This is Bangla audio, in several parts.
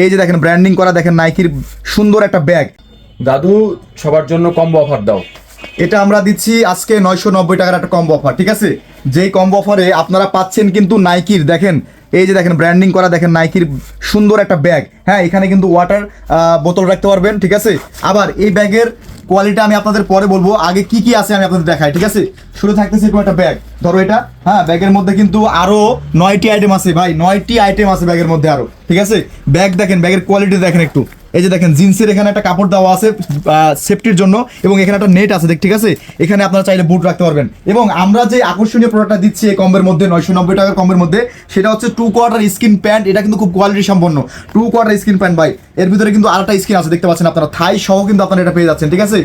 এই যে দেখেন ব্র্যান্ডিং করা, দেখেন নাইকির সুন্দর একটা ব্যাগ। দাদু সবার জন্য কম্বো অফার দাও। এটা আমরা দিচ্ছি আজকে 990 টাকার একটা কম্বো অফার, ঠিক আছে? যেই কম্বো অফারে আপনারা পাচ্ছেন কিন্তু নাইকির, দেখেন এই যে দেখেন ব্র্যান্ডিং করা, দেখেন নাইকির সুন্দর একটা ব্যাগ। হ্যাঁ, এখানে কিন্তু ওয়াটার বোতল রাখতে পারবেন, ঠিক আছে? আবার এই ব্যাগের কোয়ালিটি আমি আপনাদের পরে বলবো, আগে কি কি আছে আমি আপনাদের দেখাই, ঠিক আছে? শুরু থাকতেছে এরকম একটা ব্যাগ, ধরো এটা। হ্যাঁ, ব্যাগের মধ্যে কিন্তু আরো 9টি আইটেম আছে ভাই, 9টি আইটেম আছে ব্যাগের মধ্যে আরো, ঠিক আছে? ব্যাগ দেখেন, ব্যাগের কোয়ালিটি দেখেন একটু। এই যে দেখেন জিন্সের এখানে একটা কাপড় দেওয়া আছে সেফটির জন্য, এবং এখানে একটা নেট আছে, ঠিক আছে? এখানে আপনারা চাইলে বুট রাখতে পারবেন। এবং আমরা যে আকর্ষণীয় প্রোডাক্টটা দিচ্ছি এই কম্বের মধ্যে, 990 টাকার কম্বের মধ্যে, সেটা হচ্ছে 2 কোয়ার্টার স্কিন প্যান্ট। এটা কিন্তু খুব কোয়ালিটি সম্পন্ন 2 কোয়ার্টার স্কিন প্যান্ট ভাই। এর ভিতরে কিন্তু আরেকটা স্কিন আছে, দেখতে পাচ্ছেন আপনারা, থাই সহ কিন্তু আপনারা এটা পেয়ে যাচ্ছেন, ঠিক আছে?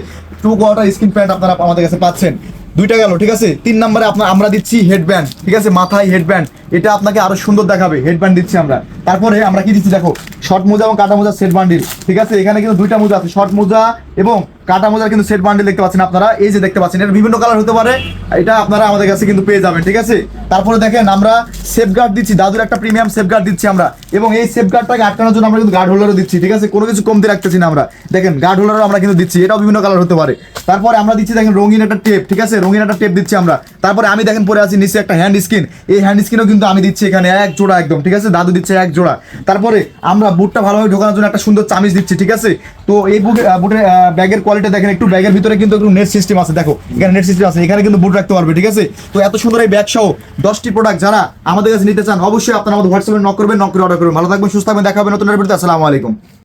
2 কোয়ার্টার স্কিন প্যান্ট আপনারা আমাদের কাছে পাচ্ছেন। দুইটা গেল, ঠিক আছে? 3 নম্বরে আমরা দিচ্ছি হেডব্যান্ড, ঠিক আছে? মাথায় হেডব্যান্ড, এটা আপনাকে আরো সুন্দর দেখাবে, হেডব্যান্ড দিচ্ছি আমরা। তারপরে আমরা কি দিচ্ছি দেখো, শর্ট মোজা এবং কাটা মোজা সেট বান্ডিল, ঠিক আছে? এখানে কিন্তু দুইটা মোজা আছে, শর্ট মোজা এবং কাটা মোজার কিন্তু সেট বান্ডিল দেখতে পাচ্ছেন আপনারা। এই যে দেখতে পাচ্ছেন, এটা বিভিন্ন কালার হতে পারে, এটা আপনারা আমাদের কাছে কিন্তু পেয়ে যাবেন, ঠিক আছে? তারপরে দেখেন আমরা সেফগার্ড দিচ্ছি, দাদুর একটা প্রিমিয়াম সেফগার্ড দিচ্ছি আমরা, এবং এই সেফগার্ডটাকে আটকানোর জন্য আমরা কিন্তু গার্ড হোল্ডারও দিচ্ছি, ঠিক আছে? কোনো কিছু কমতে রাখতেছি না আমরা, দেখেন গার্ড হোল্ডারও আমরা কিন্তু দিচ্ছি, এটাও বিভিন্ন কালার হতে পারে। তারপরে আমরা দিচ্ছি দেখেন রঙিন একটা টেপ, ঠিক আছে? রঙিন একটা টেপ দিচ্ছি আমরা। তারপরে আমি দেখেন পরে আছি নিচে একটা হ্যান্ড স্ক্রিন, এই হ্যান্ড স্ক্রিনও কিন্তু আমি দিচ্ছি এখানে এক জোড়া একদম, ঠিক আছে? দাদু দিচ্ছে এক জোড়া। তারপরে আমরা বুটটা ভালোভাবে ঢোকানোর জন্য একটা সুন্দর চামিচ দিচ্ছি, ঠিক আছে? তো এই বুটের ব্যাগের কোয়ালিটি দেখেন একটু, ব্যাগের ভিতরে কিন্তু একটু নেট সিস্টেম আছে, দেখো এখানে নেট সিস্টেম আছে, এখানে কিন্তু বুট রাখতে পারবে, ঠিক আছে? তো এত সুন্দর এই ব্যাগ সহ 10টি প্রোডাক্ট যারা আমাদের কাছে নিতে চান, অবশ্যই আপনারা আমাদের হোয়াটসঅ্যাপে নক করবেন, নক করে অর্ডার করবেন। ভালো থাকবেন, সুস্থ থাকবেন, দেখা হবে নতুন ভিডিওতে। আসসালামু আলাইকুম।